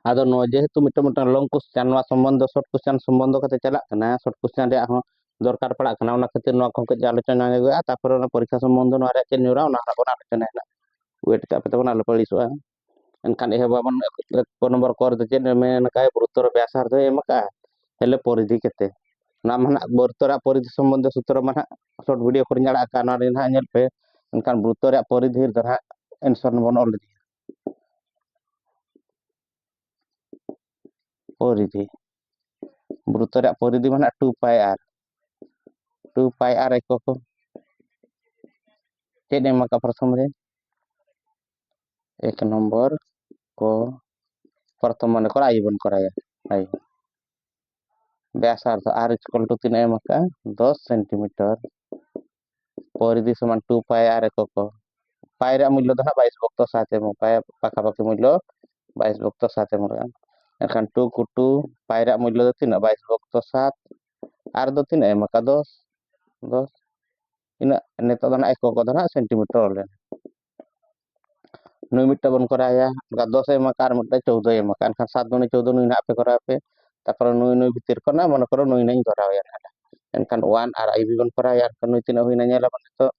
ᱟᱫᱚ ᱱᱚᱣᱟ ᱡᱮᱦᱮᱛु ᱢᱤᱫᱴᱟᱝ ᱞᱚᱝ ᱠᱚᱥᱪᱟᱱ ᱱᱚᱣᱟ ᱥᱚᱢᱵᱚᱱᱫᱷᱚ ᱥᱚᱨᱴ ᱠᱚᱥᱪᱟᱱ ᱥᱚᱢᱵᱚᱱᱫᱷᱚ ᱠᱟᱛᱮ ᱪᱟᱞᱟᱜ ᱠᱟᱱᱟ ᱥᱚᱨᱴ ᱠᱚᱥᱪᱟᱱ ᱨᱮᱭᱟᱜ ᱦᱚᱸ दरकार पड़ा करना उना खातिर नोआ को कज आलोचना हुआ तापर उना परीक्षा संबंध नोआ रे चेन नुरा उना बना आलोचना है वेट का पे बना पड़ीसोआ एनखान एह बाबन को नंबर कर दे चेन में काय गुरुत्वर व्यासार दो एमका हेले परिधि केते नाम हना गुरुत्वर परिधि संबंध सूत्र माना शॉर्ट वीडियो कर नाड़ा का ना रे ना नेल पे एनखान गुरुत्वर परिधि दरा आंसर बन ऑल परिधि गुरुत्वर परिधि माना 2 पाई आर 2 पाई आर एको को चेन एमका प्रथम रे 1 नंबर को प्रथम मन कर आई बन कराया आई व्यासार्ध आर इक्वल टू 3 एमका 10 सेंटीमीटर परिधि समान 2 पाई आर एको को पाई रे मूल्य दना 22.7 एम पाई पाखा पाखी मूल्य 22.7 एम एखान 2 को 2 पाई रे मूल्य दो 3 22.7 आर दो 3 एमका 10 10 ina neto dana eko ko dana centimetre ले नुई मिट्टा बन कराया का 10 एमका आर मिट्टा 14 एमका एनखान 7 दुनी 14 नुई ना पे करा पे तापर नुई नुई भीतर करना मन करो नुई नहीं कराया एनखान 1 आर आई बी बन कराया नुई तीन हुई ना नेला बन तो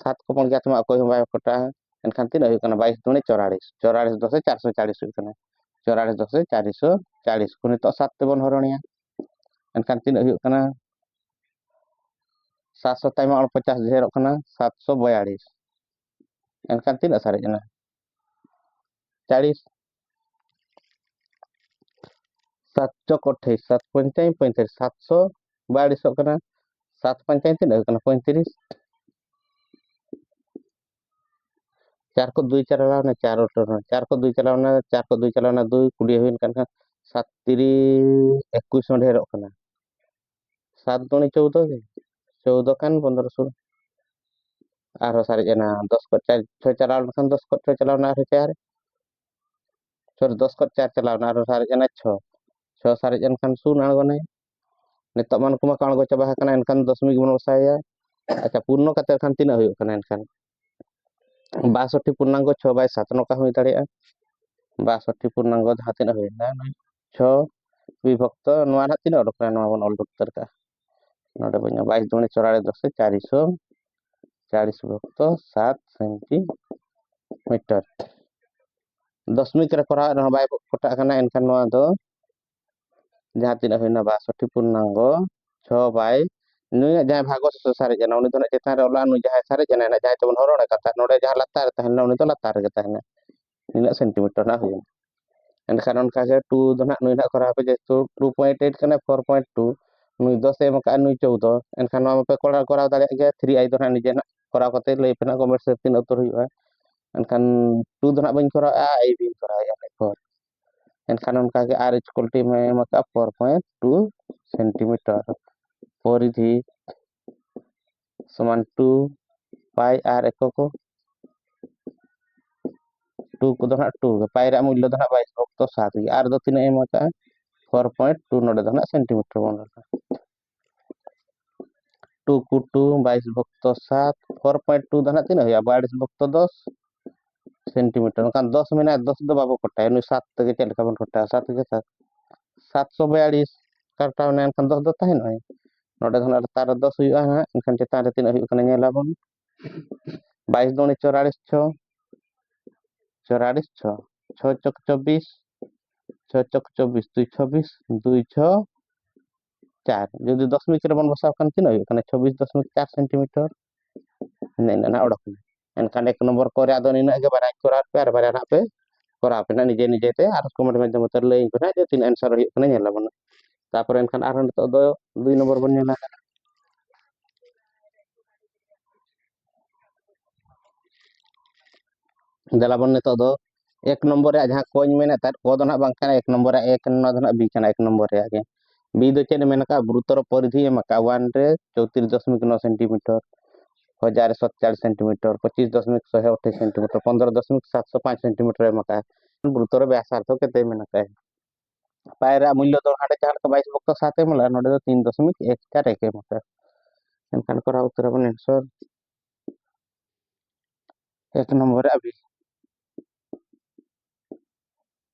7 को बन गया तुम कोई बाय कोटा एनखान तीन हुई कना 22 दुनी 44 44 10 440 हुई कना 44 10 440 को नितो 7 ते बन हरणिया एनखान तीन हुई कना 700 ताइमा 50 ढेर कना 742 एनखान तीन सारे जना 40 7 चौक 28 7 पंचाई 35 742 कना 7 पंचाई तीन हुई कना 35 4 को 2 चलावना 4 उठना 4 को 2 चलावना 4 को 2 चलावना 2 कुड़ी हुई कन 7 3 21 ढेर कना 7 दुनी 14 के 14 kan 15 16 आरो सारे जना 10 को 4 6 चलावना खान 10 को 6 चलावना आरो 4 सॉरी 10 को 4 चलावना आरो सारे जना 6 6 सारे जन खान सुन आगोने नितो मन कुमा काणगो चाबा कना एनखान 10 बन बसाया अच्छा पूर्ण कते खान तीन हुई कना एनखान 62 पूर्णांग 6 बाय 7 नोका हुई दाड़िया 62 पूर्णांग जहां तीन हुई ना 6 विभक्त नोआ ना तीन ओडक नोआ बन ऑल डॉक्टर का नोडे बन्या 22 दुनी 44 10 440 विभक्त 7 सेंटीमीटर दशमिक रे करा ना बाय कोटा कना एनखान नोआ दो जहां तीन हुई ना 62 पूर्णांग 6 बाय नुई जहां भागो से सारे जना उनी तो चेतान रे ओला नु जहां सारे जना ना जहां तबन हरोण कथा नोडे जहां लातार तहन उनी तो लातार गे तहन इन सेंटीमीटर ना हुई एनखान उनका के 2 दो ना नुई ना करा पे जे 2.8 कना 4.2 नुई 10 एम का नुई 14 एनखान मा पे करा दाड़े के 3 आई दो ना निजे ना करा कते लई पे ना कमेंट से तीन उत्तर हुआ एनखान 2 दो ना बन करा आई बी करा या पर एनखान उनका के आर इक्वल टू में मका 4.2 सेंटीमीटर परिधि समान 2 पाई आर एको को 2 को दो ना 2 पाई रा मूल्य दो ना 22.7 आर दो 3 एम का 4.2 नोडे दो ना सेंटीमीटर बन 2 को 2 22.7 4.2 दो ना 3 हुआ 22.10 सेंटीमीटर kan 10 में 10 दो बाबू कटा है 7 तक चल का बन कटा 7 के 7 742 काटा ने kan 10 दो तहन है नोडे धन तार 10 हुआ है इनखान चेतान रे 3 हुआ कना नेला बन 22 दुनी 44 6 44 6 6 चौक 24 6 चौक 24 2 26 2 6 4 যদি দশমিক রে বন বসাও কান তিন হই কানে 26.4 সেন্টিমিটার নেন না ওড়ক এনখান এক নম্বর করে আদন ইনা গে বারাই করার পে আর বারা না पे করা पे না নিজে নিজেতে আর কমেন্ট মাধ্যমে তর লই কনা যে তিন आंसर হই কনা নেলা বন তারপর এনখান আর নিতো দো 2 নম্বর বন নেলা देला बन नितो दो 1 नंबर रे जहां कोइन मेना तार को दो ना बांग कना 1 नंबर रे 1 ना दो ना बी कना 1 नंबर रे आगे बी दो चेन मेना का गुरुत्वर परिधि मका 1 रे 34.9 सेंटीमीटर 1047 सेंटीमीटर 25.128 सेंटीमीटर 15.705 सेंटीमीटर मका गुरुत्वर व्यासार्थ केते मेना का पायरा मूल्य दो हाडे चार का 22.7 मला नोडे 3.14 मका एनखान करा उत्तर बन आंसर 1 नंबर अभी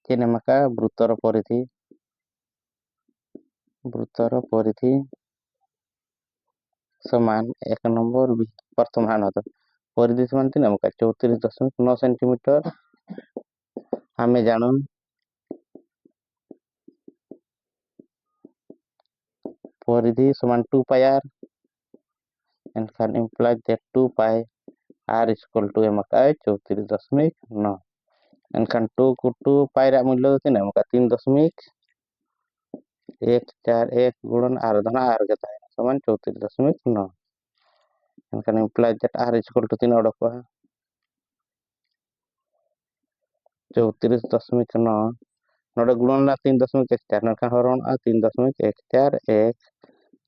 ᱪᱮᱫ ᱮᱢ ᱟᱠᱟᱜᱼᱟ ᱵୃତ୍ତର ପରିଧି ସମାନ 1 নম্বর ପ୍ରଥମ ଧାରଣା ତ ପରିଧି ସମାନ ତିନି ଆମକା 34.9 ସେଣ୍ଟିମିଟର ଆମେ ଜାଣୁ ପରିଧି ସମାନ 2 pi r and implies that 2 pi r is equal to ଆମକା 34.9 एनखान 2 को 2 pi रा मूल्य तीन हमका 3.141 गुणन r धन r के था समान 34.9 एनखान implies that r is equal to 3 ओडक 34.9 नोडे गुणन ला 3.14 एनखान हरण 3.141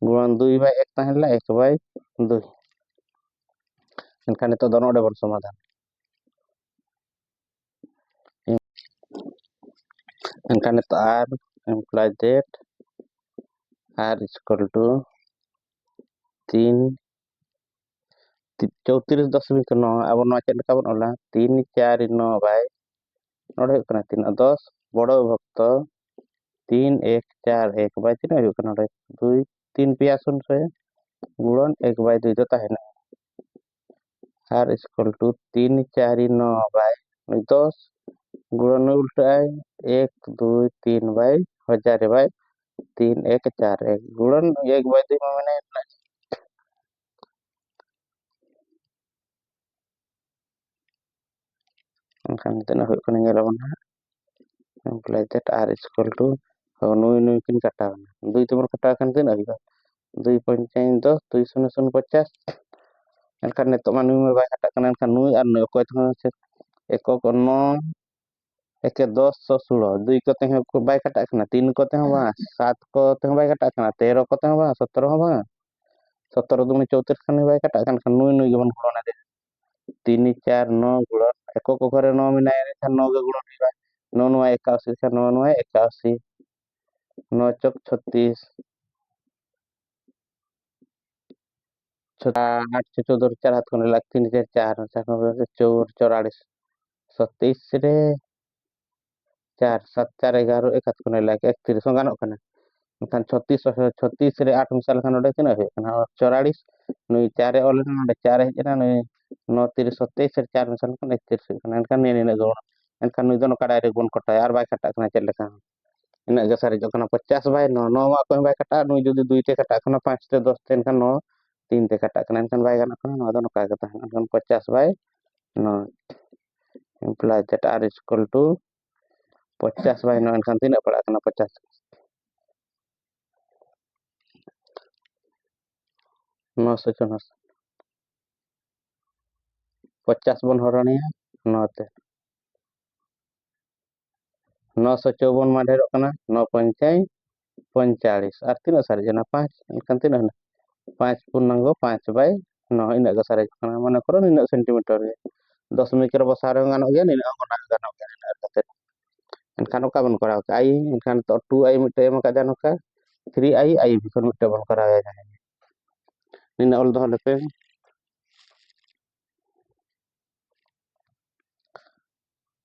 गुणन 2/1 ताहेला 1/2 एनखान तो दोनों डबल समाधान एनखान तो r implies that r is equal to 34.9 अब नोआ चेक लेका बन ओला 349 बाय नोडे हुकना 3 10 बड़ो भक्त 3141 बाय 3 हुकना नोडे 2 3 पिया सुन से गुणन 1/2 तो ताहेना r is equal to 349 by 10 गुणन उल्टा 1 2 3 बाय 1000 बाय 3141 गुणन 1/2 माने kan tena hoi kan ngelawan implies that r is equal to nui kin kata dui tu kata kan tena hiba 2.10 2.50 kan neto manu me bai kata kan nui ar ne ko thon se eko ko 9 eke 10 16 2 ko te ko bai kata kan 3 ko te ba 7 ko te bai kata kan 13 ko te ba 17 ba 17 दूनी 34 kan bai kata kan nui gebon korona de 3 4 9 गुणन एको को घरे 9 मिना एखान 9 के गुणन हिबा 9 9 81 से 9 9 81 9 चौक 36 8 से 14 4 हाथ कोने लाग 3 4 4 44 27 रे 4 7 4 11 1 हाथ कोने लाग 31 गानो कना एखान 36 रे 8 मिसाल खान ओडे केना हे कना 44 नुई 4 रे ओले नोडे 4 हे जना नुई 9 3 27 रे 4 मिसाल खान 31 कना एनखान ने गौण एनखान नुई दोनो कडाय रे गुण कटा यार बाय कटा कना चेले का ina ga sari jokana 50 by 9 9 मा को बाय कटा नुई जदी 2 ते कटा कना 5 ते 10 ते एनखान 9 3 ते कटा कना एनखान बाय गाना कना नो दोनो का कता एनखान 50 by 9 implies that r is equal to 50 by 9 एनखान तीन पड़ा कना 50 954 50 बन हरणिया 9 ते 954 मा ढेरो कना 9 पंचाई 45 আর 3 सारे जना 5 एनखान 3 5 पूर्णांग 5 by 9 ina ga sare kana mane koro ina centimetre रे 10 मीटर बसारे गानो गया ina गना गानो गया ina kate एनखान का बन करा आई एनखान तो 2 आई मिटे एम का जानो का 3 आई भी kon मिटे बन करा है ina ol do lepe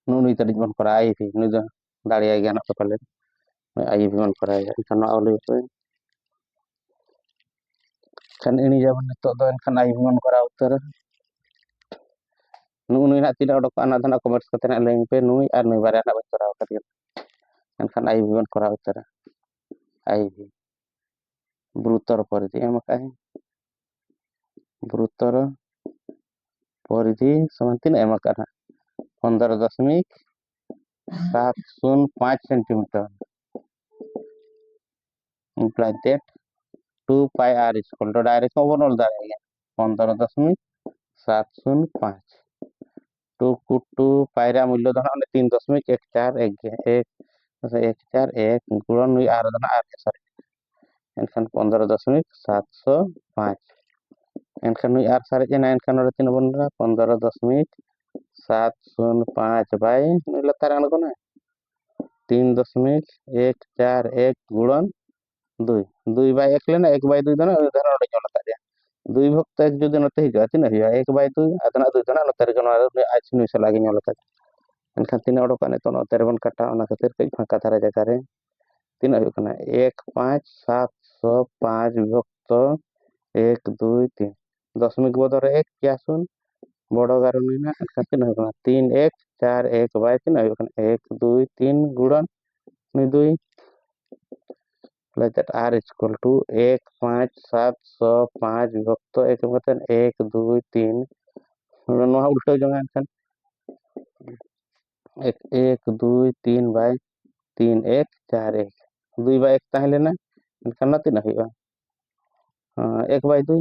nuni tadi बन करा आई भी नु दाड़ी आई गानो तो पले आई भी बन करा है एनखान ol lepe kan ini jaman to do एनखान आई भी बन करा उत्तर nui na tidak odok anak anak komersi katena lain pe nui ar nui bare anak kora katian एनखान आई भी बन करा उत्तर आई भी ब्रुतर परिधि एम का है ब्रुतर परिधि समान 3 एम का 15.705 centimetre implies that 2 pi r is equal to direct overall दाएगा 15.705 2 को 2 pi रा मूल्य धन 3.141 गुणन हुई r धन r सॉरी एनखान 15.705 एनखान हुई r सारे जना एनखान और 3 बनरा 15.705 बाय नुई लतार आन को ना 3.141 गुणन 2 2 बाय 1 लेना 1 बाय 2 धन धन ओडे जोला तारिया 2 भक्त 1 जो दिन ते हिगा तिना हिया 1 बाय 2 अदना 2 धन नतर गनो आज नुई से लागे जोला तारिया एनखान तीना उडोका नितो नोते रे बन काटा ओना खातिर कई फांका धारा जगह रे तीना हुई कना 1 5 7 6 5 विभक्त 1 2 3 दशमिक बदर 1 क्या सुन बड़ो गारो मीना एनखान तीना हुई कना 3 1 4 1 बाय तीना हुई कना 1 2 3 गुणन 2 like that r is equal to 1 5 7 6 5 विभक्त 1 मतलब 1 2 3 नोहा उल्टा जंगा एनखान 1 2 3 बाय 3 1 4 1 2 बाय 1 ताहे लेना एनखान ना तीना हुई 1 बाय 2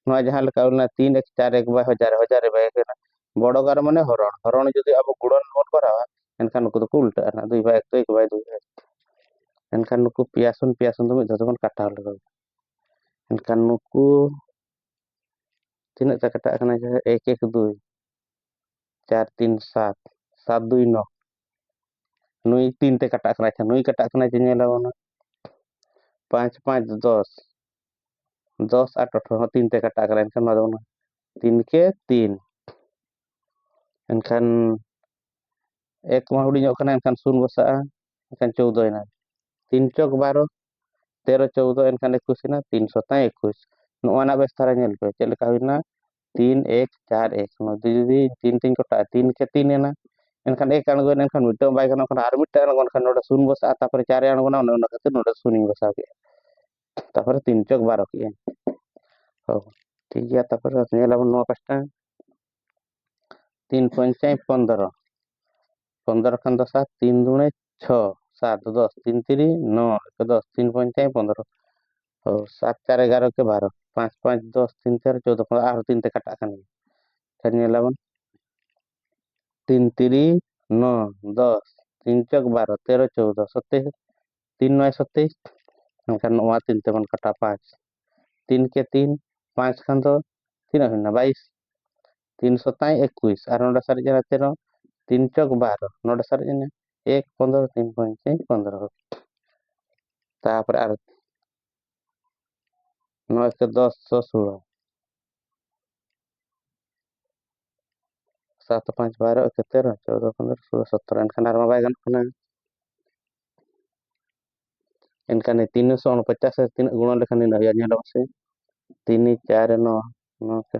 नोआ जहां लेका उलना 3 1 4 1 बाय हजार हजार बाय 1 बड़ो गार माने हरण हरण जदि अब गुणन बन करावा एनखान नुकु दो उल्टा ना 2 बाय 1 तो 1 बाय 2 एनखान नुकु पियासुन पियासुन तो मिद धो बन काटा लगा एनखान नुकु तीना ता काटा कना 1 1 2 4 3 7 7 2 9 नुई 3 ते काटा कना नुई काटा कना जेला बना 5 5 10 10 8 18 3 te kata kalian kan madon 3 ke 3 एनखान एक मा हुडी kana एनखान सुन बसा एनखान 14 ना 3 चौक 12 13 14 एनखान 21 ना 3 7 21 नोआना बेस थारा नेल पे चेल का हुइना 3 1 4 1 नो दीदी 3 3 कोटा 3 के 3 ना एनखान एक अणगोन एनखान मिटो बाय kana kana आर मिट अणगोन खान नोडा सुन बसा तापर 4 अणगोना ओना खातिर नोडा सुनिंग बसा के तापर 3 चौक 12 के हो ठीक गया तापर नेला नो पास्टा 3 पंचाई 15 15 खान 10 3 दुणे 6 7 10 3 3 9 10 3 पंचाई 15 हो 7 4 11 के 12 5 5 10 3 4 14 15 आरो 3 ते काटा खान खान नेला 3 3 9 10 3 चौक 12 13 14 27 3 9 27 एनखान नोआ 3 ते बन काटा 5 3 के 3 5 खान तो 3 हुना 22 3 7 21 आर नोडा सारी जना 13 3 चौक 12 नोडा सारी जना 1 15 3 पंचाई 15 तापर आर 9 के 10 16 7 5 12 1 13 14 15 16 17 एनखान आर बाय गान खाना एनखान 349 तीन गुणन लेखान इन या नेला से 3 4 9 9 के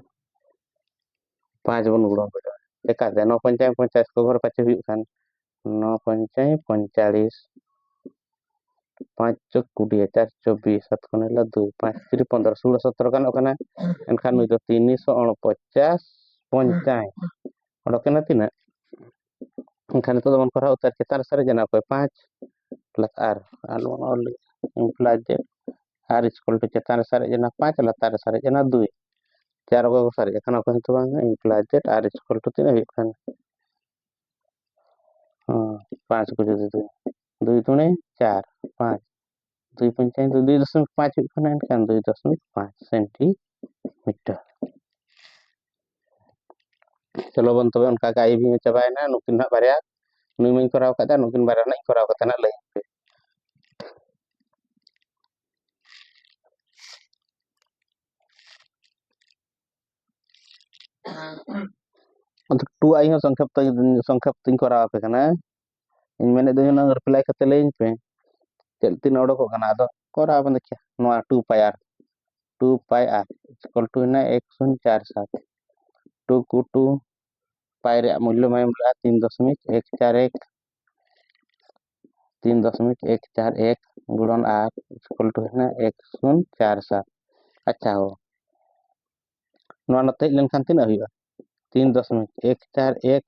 5 बन गुणन बेटा एका दे 9 पंचाई 50 को घर पाचे हुई खान 9 पंचाई 45 5 चौक 20 4 24 7 को नेला 2 5 3 15 16 17 गानों kana एनखान नुई तो 349 पंचाई ओडोकेना तीना एनखान तो मन करा उतार चेतान सारे जना को 5 प्लस आर आलो ऑल implies R is equal to चेतान सारे जना 5 लतार सारे जना 2 चार को सारे kana को तो बांगा implies R is equal to तीना खान 5 को जदि 2 2 दुणे 4 5 2 पंचाई 2.5 खाना एनखान 2.5 सेंटीमीटर चलो बन तबे उनका का भी चबायना नुकिन ना बारया नुई मई कराव कदा नुकिन बारया ना कराव कता ना लई पे अंत टू आई हो संख्या तिन कराव पे kana इन मैंने दो ना रिप्लाई कते लेइन पे चल तीन ओडो को kana दो कराव बंद क्या नो 2 pi r 2 pi r equal to ना 1047 2 को 2 पाई रे मूल्य में 3.141 3.141 गुणन आर इक्वल टू ना 1047 अच्छा हो नो नते लेनखान तीन हुआ 3.141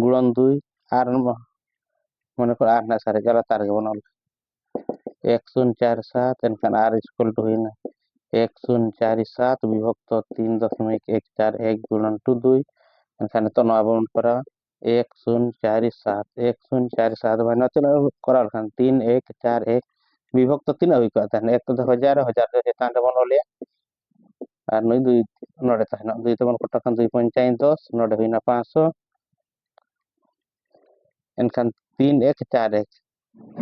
गुणन 2 आर मन को आर ना सारे जला तार के बनल 1047 एनखान आर इक्वल टू हुई ना 1047 विभक्त 3.141 गुणन 2 एनखान तो नवा बन करा 1047 1047 भाई नते करा खान 3141 विभक्त 3 हुई का था एक तो हजार हजार के तांडे बनले আর নয় 2 নড়ে তাই না 2 তেমন কত খান 2 पंचाई 10 নড়ে হইনা 500 एनखान 3 1 4 1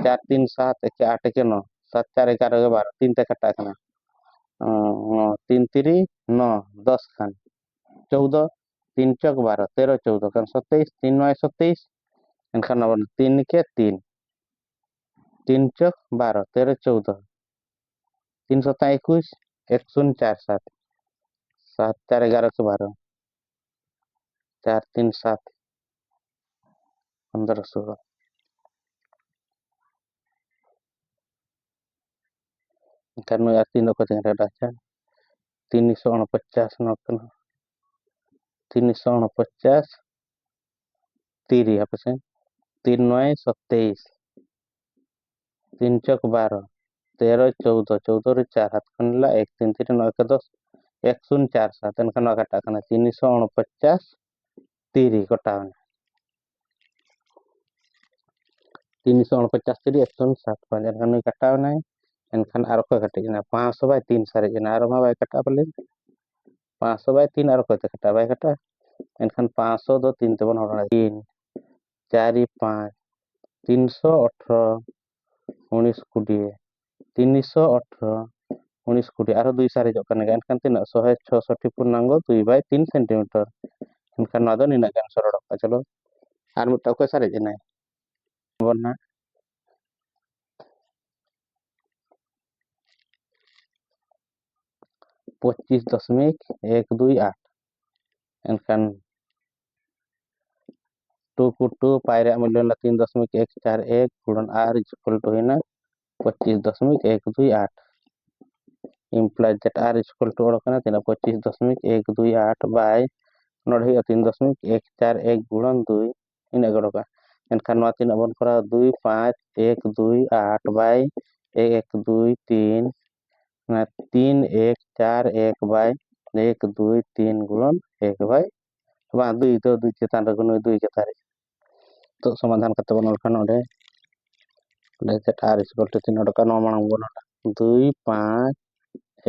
4 3 7 1 8 के 9 7 4 11 के 12 3 ते कटा खाना 3 3 9 10 खान 14 3 चौक 12 13 14 kan 27 3 9 27 एनखान 3 के 3 3 चौक 12 13 14 3 7 21 1047 7 4 11 के 12 4 3 7 15 16 एनखान नु 3 को tinggal dacha 349 नोकन 349 3 apa sih 3 9 27 3 चौक 12 13 14 14 रे 4 हाथ खनला 1 3 3 9 के 10 1047 एनखान काटा कना 349 3 कटा 349 3 175 एनखान नु काटा ना एनखान आरो को काटे ना 500 बाय 3 सारे जना आरो मा बाय काटा पले 500 बाय 3 आरो को काटा बाय काटा एनखान 500 दो 3 ते बन हड़ा 3 4 5 318 19 20 318 19 20 आरो 2 सारे जो कने एनखान तिना 166 पूर्णांग 2 बाय 3 सेंटीमीटर एनखान ना दो निना गान सरड़ चलो आर मिटा को सारे जना बना 25.128 एनखान 2 को 2 पायरे मूल्य 3.141 गुणन r इक्वल टू है ना 25.128 implies that r equal to ओडकना तेना 25.128 बाय नोडे 3.141 गुणन 2 इन गडका एनखान मा तीन बन करा 2 5 1 2 8 बाय 1 2 3 ना 3 1 4 1 बाय 1 2 3 गुणन 1 बाय बा 2 तो 2 चेतान रे गुण 2 के तारे तो समाधान करते बन खान ओडे r इक्वल टू 3 ओडका नो मांग बन 2 5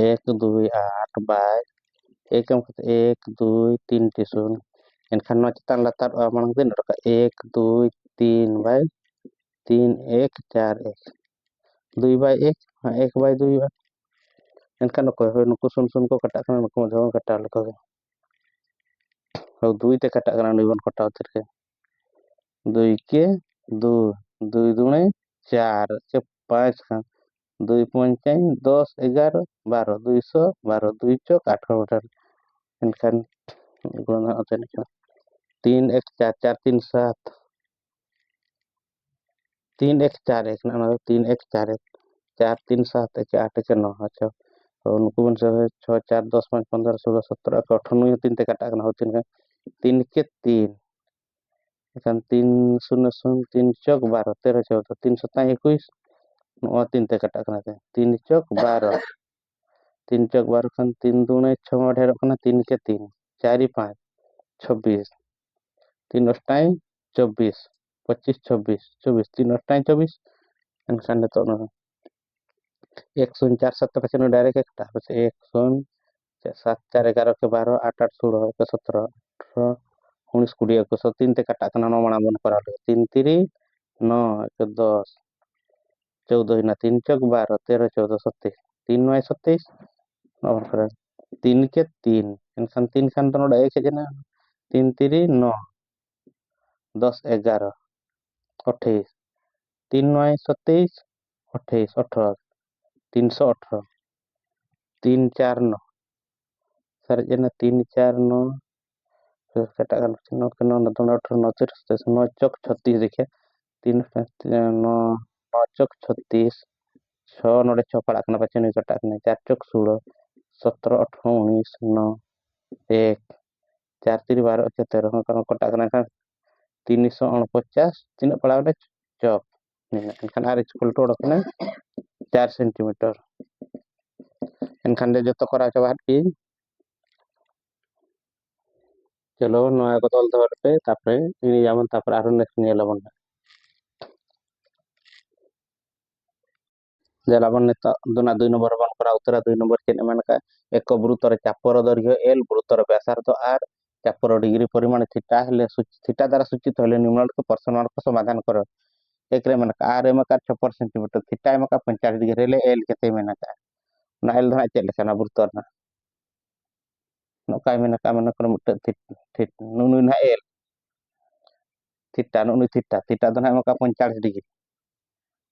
1 2 8 बाय 1 1 2 3 0 एनखान नो चेतान लातार मांग दिन ओडका 1 2 3 बाय 3 1 4 1 2 बाय 1 1 बाय 2 एनखान को हो नुको सुन सुन को कटा खान नुको मधो कटा लको हो 2 ते कटा खान नुबन कटा उतर के 2 के 2 2 दुणे 4 के 5 खान 2 5 10 11 12 212 2 चौक 8 मीटर एनखान गुण अतन 3 1 4 4 3 7 3 1 4 1 ना 3 1 4 1 4 3 7 1 8 के 9 अच्छा और उनको बन से 6 4 10 5 15 16 17 18 3 ते काटा ना होतिन 3 के 3 एखान 3 0 0 3 चौक 12 13 14 3 7 21 नो 3 ते काटा ना 3 चौक 12 3 चौक 12 खान 3 दुणे 6 मा ढेर कना 3 के 3 4 5 26 3 अष्टाई 24 25 26 24 3 अष्टाई 24 एनखान तो 104 7 पछन डायरेक्ट एकटा पछ 1 7 4 11 के 12 8 8 16 के 17 18 19 20 को 3 ते काटा कना नो माना बन करा 3 3 9 के 10 14 ना 3 चौक 12 13 14 27 3 9 27 और फिर 3 के 3 एनखान 3 खान तो नोडा 1 जना 3 3 9 10 11 28 3 9 27 28 18 318 3 4 9 सर जना 3 4 9 फिर कटाkan 9 के 9 9 18 9 30 9 चौक 36 देखिए 3 9 9 चौक 36 6 नोडे 6 पड़ा करना बच्चे नहीं कटाkan 4 चौक 16 17 18 19 9 1 4 3 12 13 kan कटाkan kan 349 तीन पड़ा उठे चौक एनखान आर इक्वल टू ओडकना 4 सेंटीमीटर एनखान दे जतो करा चबा की चलो नया को तल धर पे तापरे इनी जामन तापरे आरो नेक्स्ट नेलबन जलाबन ने दोना 2 नंबर बन करा उत्तरा 2 नंबर के मानका एक वृत्तर चापर दैर्घ्य एल वृत्तर व्यासार्ध आर चापर डिग्री परिमाण थीटा हेले थीटा द्वारा सूचित हेले निम्नलिखित प्रश्न मानक समाधान कर एक रे मानका आर एम का 56 सेंटीमीटर थीटा एम का 45 डिग्री हेले एल केते मानका ना एल धना चेक लेखना वृत्तर ना ᱱᱚᱝᱠᱟᱭ ᱢᱮᱱ ᱟᱠᱟᱫ ᱢᱚᱱᱮ ᱠᱚᱨᱚ ᱢᱤᱫᱴᱮᱱ ᱛᱷᱤᱴ ᱱᱩᱭ ᱱᱟᱦᱟᱜ ᱮᱞ ᱛᱷᱤᱴᱟ ᱱᱩᱭ ᱛᱷᱤᱴᱟ ᱫᱚ ᱱᱟᱦᱟᱜ ᱮᱢ ᱟᱠᱟᱫ 45 ᱰᱤᱜᱽᱨᱤ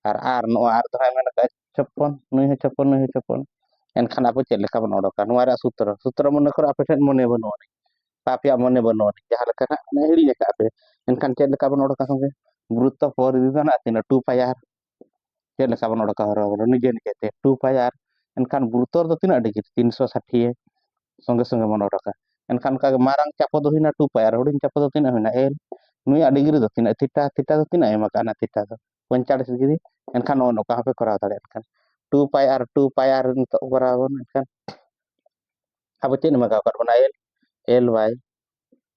ᱟᱨ ᱱᱚᱣᱟ ᱟᱨ ᱫᱚ ᱱᱟᱦᱟᱜ ᱢᱮᱱ ᱟᱠᱟᱫ 56 ᱱᱩᱭ ᱦᱚᱸ 56 ᱱᱩᱭ ᱦᱚᱸ 56 ᱮᱱᱠᱷᱟᱱ ᱟᱵᱚ ᱪᱮᱫ ᱞᱮᱠᱟ ᱵᱚᱱ ᱚᱰᱚᱠᱟ ᱱᱚᱣᱟ ᱨᱮᱭᱟᱜ ᱥᱩᱛᱨᱚ ᱢᱚᱱᱮ ᱠᱚᱨᱚ ᱟᱯᱮ ᱴᱷᱮᱱ ᱢᱚᱱᱮ ᱵᱟᱹᱱᱩᱜ ᱟᱹᱱᱤᱡ ᱟᱯᱮᱭᱟᱜ ᱢᱚᱱᱮ ᱵᱟᱹᱱᱩᱜ ᱟᱹᱱᱤᱡ ᱡᱟᱦᱟᱸ ᱞᱮᱠᱟ ᱱᱟᱦᱟᱜ ᱦᱤᱲᱤᱧ ᱟᱠᱟᱫ ᱯᱮ ᱮᱱᱠᱷᱟᱱ ᱪᱮᱫ ᱞᱮᱠᱟ ᱵᱚᱱ ᱚᱰᱚᱠᱟ ᱥᱚᱸᱜᱮ ᱜᱩᱨᱩᱛᱛᱚ ᱯᱚᱨᱤᱫᱷᱤ ᱫᱚ ᱱᱟᱦᱟᱜ ᱛᱤᱱᱟᱹᱜ 2 ᱯᱟᱭ ᱟᱨ ᱪᱮᱫ ᱞᱮᱠᱟ ᱵᱚᱱ ᱚᱰᱚᱠᱟ ᱦᱚᱨᱚ ᱱᱤᱡᱮ ᱱᱤᱡᱮᱛᱮ 2 ᱯᱟᱭ ᱟᱨ ᱮᱱᱠᱷᱟन गुरुत्व ᱫᱚ ᱛᱤᱱᱟᱹᱜ ᱰᱤᱜᱽᱨᱤ 360 ᱥᱚᱸᱜᱮ ᱥᱚᱸᱜᱮ ᱵᱚᱱ ᱚᱰᱚᱠᱟ ᱮᱱᱠᱷᱟन ᱚᱱᱠᱟ ᱢᱟᱨᱟᱝ ᱪᱟᱯᱚ ᱫᱚ ᱦᱩᱭᱱᱟ 2 ᱯᱟᱭ ᱟᱨ ᱦᱩᱰᱤᱧ ᱪᱟᱯᱚ ᱫᱚ ᱛᱤᱱᱟᱹᱜ ᱦᱩᱭᱱᱟ ᱮᱞ ᱱᱩᱭᱟᱜ ᱰᱤᱜᱽᱨᱤ ᱫᱚ ᱛᱤᱱᱟᱹᱜ ᱛᱷᱤᱴᱟ ᱫᱚ ᱛᱤᱱᱟᱹᱜ ᱮᱢ ᱟᱠᱟᱱᱟ ᱛᱷᱤᱴᱟ ᱫᱚ 45 ᱰᱤᱜᱽᱨᱤ एनखान नौका पे कराव दाड़े 2 पाई आर नित करावन एनखान अब चेक मगाव कर बना एल बाय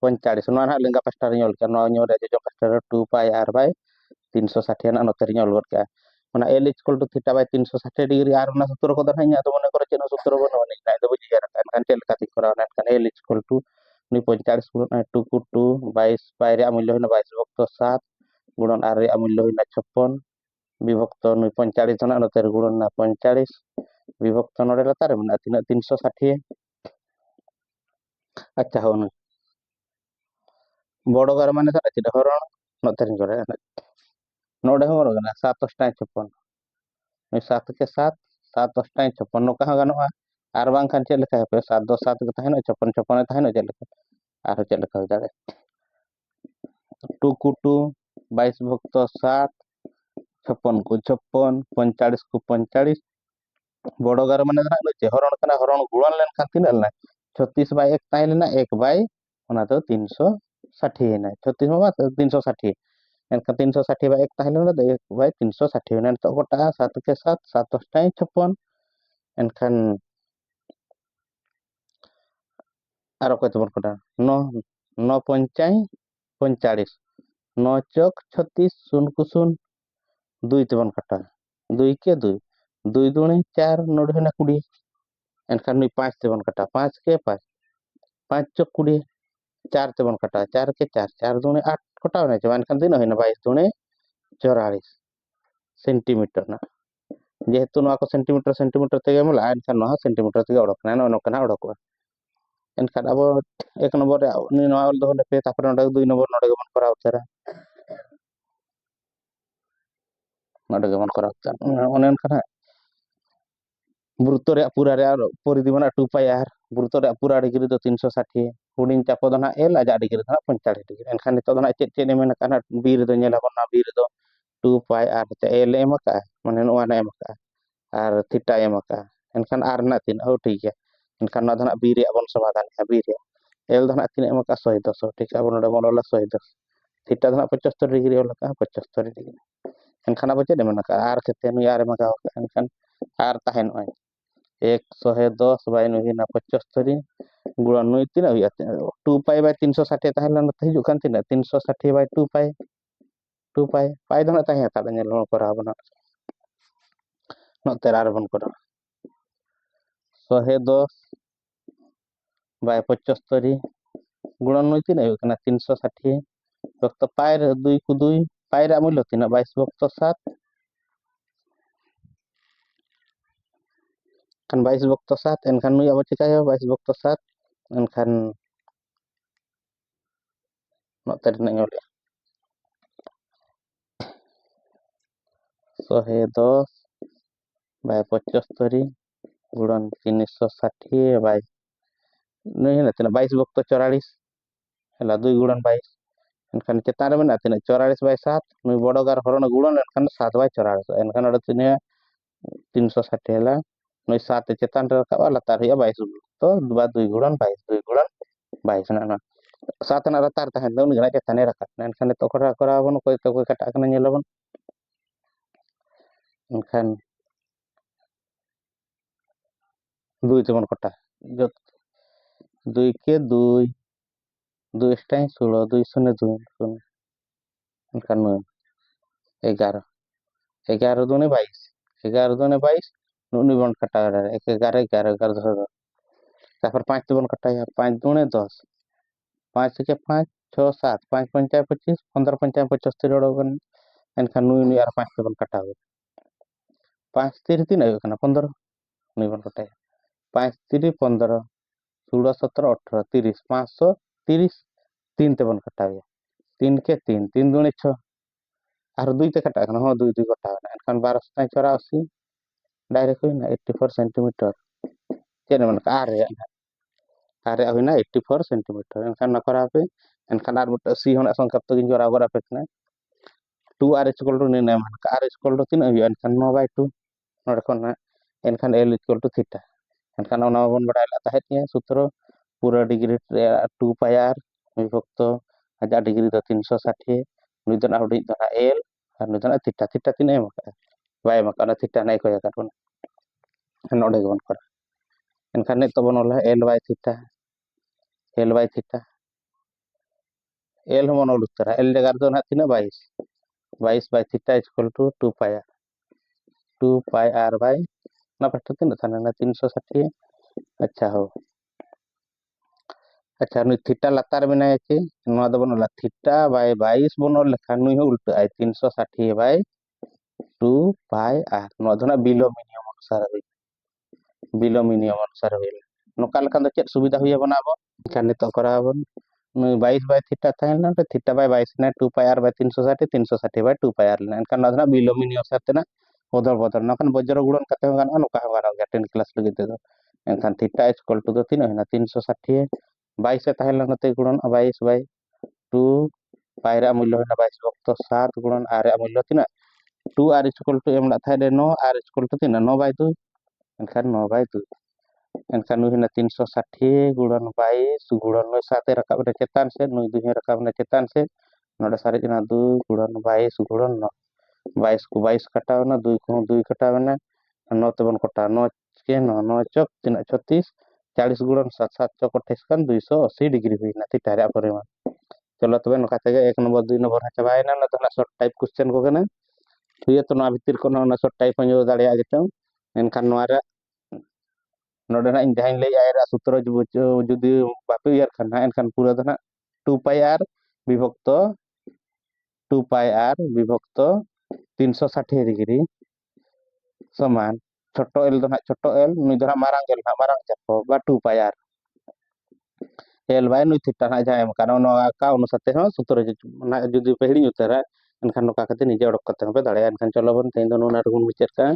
45 ना ना लेंगा पास्टा रे ऑल कर नो रे जो पास्टा 2 पाई आर बाय 360 ना नोते रे ऑल कर का मना l equal to theta by 360 degree आर ना सूत्र को दना तो मने करे चेक सूत्र बनो नहीं ना तो बुझी यार एनखान चेक लका ति कराव एनखान एल इक्वल टू नि 45 गुणन 2 को 2 22 पाई रे मूल्य होना 22 वक्त 7 गुणन आर रे मूल्य होना 56 विभक्त 45 जना नोते गुणन 45 विभक्त नोडे लतार में तीन 360 अच्छा हो बड़ो गार माने था चिट हरण नोते करे नोडे हो गना 7 56 7 के 7 7 56 नोका गानोआ आर बांग खान चेक लेखा पे 7 2 7 के तहनो 56 56 तहनो चेक लेखा आर चेक लेखा दाड़े 2 को 2 22 भक्त 7 56 को 56 45 को 45 बड़ो गार माने ना चे हरण कना हरण गुणन लेन खान तीन लेना 36 बाय 1 ताहे लेना 1 बाय ओना तो 360 है 36 में 360 एनका 360 बाय 1 ताहे लेना 1 बाय 360 है तो गोटा 7 के 7 7 56 एनखान आरो को तबन कोटा 9 9 पंचाई 45 9 चौक 36 शून्य को शून्य 2 तबन काटा 2 के 2 2 दुणे 4 नोड है ना 20 एनखान नुई 5 तबन काटा 5 के 5 5 चौक 20 4 तबन काटा 4 के 4 4 दुणे 8 कटा ना जवान खान दिन होइना 22 दुणे 44 सेंटीमीटर ना जेहेतु नवा को सेंटीमीटर सेंटीमीटर तेगे मला एनखान नवा सेंटीमीटर तेगे ओडक ना नो कना ओडक एनखान अब एक नंबर नि नवा ओल दो लेपे तापर नोडे 2 नंबर नोडे गमन करा उतारा नोडे गमन करा उतारा ओने एनखान गुरुत्व रे पूरा रे परिधि बना 2 पाई आर गुरुत्व रे पूरा डिग्री दो 360 हुडिंग चापो दना एल आजा डिग्री दना 45 डिग्री एनखान नितो दना चेक चेक मेन काना बीर दो नेला बना बीर दो 2 पाई आर एल एम का माने नोआ ना एम का आर थीटा एम का एनखान आर ना तीन हो ठीक है एनखान ना दना बीर रे बन समाधान है बीर रे एल दना तीन एम का 110 ठीक है अब नोडे बन वाला 110 थीटा दना 75 डिग्री वाला का 75 डिग्री एनखान अब चेक मेन का आर केते नु यार मगा एनखान आर ताहेन 110 बाय नुहिना 75 गुणन नुई तीन हुई 2 पाई बाय 360 ताहेन लन हिजु खान तीन 360 बाय 2 पाई पाई दना ताहे का नेल हो करा बना नोते आर बन करा 110 बाय 75 गुणन नुई तीन हुई कना 360 वक्त पाई रे 2 को 2 पाई रे मूल्य तीन 22 वक्त 7 kan 22 वक्त 7 एनखान नुई अब चिका 22 वक्त 7 एनखान नोते रे नोले 110 बाय 75 गुणन 360 बाय नुई है ना 22 वक्त 44 है 2 गुणन 22 एनखान चेतान रे मेना तीन 44 बाय 7 नुई बड़ो गार हरण गुणन एनखान 7 बाय 44 एनखान अड़ तीन 360 है नुई 7 चेतान रे रखा लतार है 22 तो 2 गुणन 22 ना 7 ना लतार ताहेन दो उनी चेतान रखा एनखान तो करा करा बन कोई तो कोई कटा कना नेलबन एनखान 2 तबन कटा जो 2 के 2 2 स्टाई 16 2 शून्य 2 शून्य एनखान 11 11 दुने 22 11 दुने 22 नुनी बन कटा 11 11 11 10 तापर 5 तबन कटा 5 दुने 10 5 के 5 6 7 5 पंचाय 25 15 पंचाय 75 ओडगन एनखान नुई नुई आर 5 तबन कटा 5 3 3 आयो कना 15 नुई बन कटा 5 3 15 16 17 18 30 530 3 तेबन कटावे 3 के 3 3 दूनी 6 और 2 ते कटा कना हो 2 2 कटावे एनखान 12 84 डायरेक्ट हुईना 84 सेंटीमीटर चेन मन का आरे हुईना 84 सेंटीमीटर एनखान ना करावे एनखान आर मट सी होना संख्या तो गिन जोरा गोरा पेकना 2 r equal to निने मन का r equal to 3 हुई एनखान 9/2 नोडे खन एनखान l equal to थीटा एनखान ओना बन बडायला ताहेत सूत्र पूरा डिग्री 2 पाई r विभक्त आजा डिग्री तो 360 नुदना हुडी दना l और नुदना थीटा थीटा तीन एम का बाय मका थीटा नाइ को याका नोडे गन कर एनखान ने तो बनोला l by थीटा l हम बनोल उत्तरा l जगह तो ना तीना 22 by theta equal to 2 pi r by ना पट्टा तीन थाना 360 अच्छा हो अच्छा नु थीटा लातार में ना के नो दो बनोला थीटा by 22 बनोल लेखा नु हो उल्टा आई 360 by 2 पाई r नो दो ना बिलोमिनियम अनुसार होइल नोका लेखा दो चेक सुविधा हुई बना बो kan nito कराबन 22 by थीटा थाइना थीटा by 22 ना 2 pi r by 360 360 by 2 pi r लेना एनखान ना बिलोमिनियम सातेना बदल बदल नखन बज्र गुणन कते हो गाना नोका हो गाना 10 क्लास लगे ते एनखान थीटा इक्वल टू दो 3 होना 360 22 से ताहेला नते गुणन 22 by 2 पाई रा मूल्य होना 22 वक्त 7 गुणन r रा मूल्य तिना 2 r इक्वल टू एम ला थाइले 9 r इक्वल टू तिना 9 by 2 एनखान 9 by 2 एनखान नुहिना 360 गुणन 22 गुणन 7 रकाब ना चेतान से नुई 2 रकाब ना चेतान से नोडे सारे जना 2 गुणन 22 गुणन 9 22 को 22 कटाव ना 2 को 2 कटाव ना 9 तबन कटा 9 के 9 9 चौक 3 36 40 गुणन 7 7 चौक 28 kan 280 डिग्री हुई ना थीटा रे परिमाण चलो तबे नोका तेगे 1 नंबर 2 नंबर चाबायना ना तो ना शॉर्ट टाइप क्वेश्चन को गना हुई तो ना भीतर को ना शॉर्ट टाइप जो दाड़िया गेटो एनखान नोरा नोडे ना इन जहां लई आयरा सूत्र जुदी बापे यार खाना एनखान पूरा दना 2 पाई r विभक्त 2 पाई r विभक्त 360 डिग्री समान छोटो l दना छोटो l नुई दना मारांग l ना मारांग चको बा 2 pi r l by Nooyi theta ना जहां एम कानो नो का अनुसाते हो सूत्र ना जुदी पहड़ी उतरा एनखान नोका कते निजे ओडक कते पे दाड़े एनखान चलो बन तेन दनो ना गुण विचार का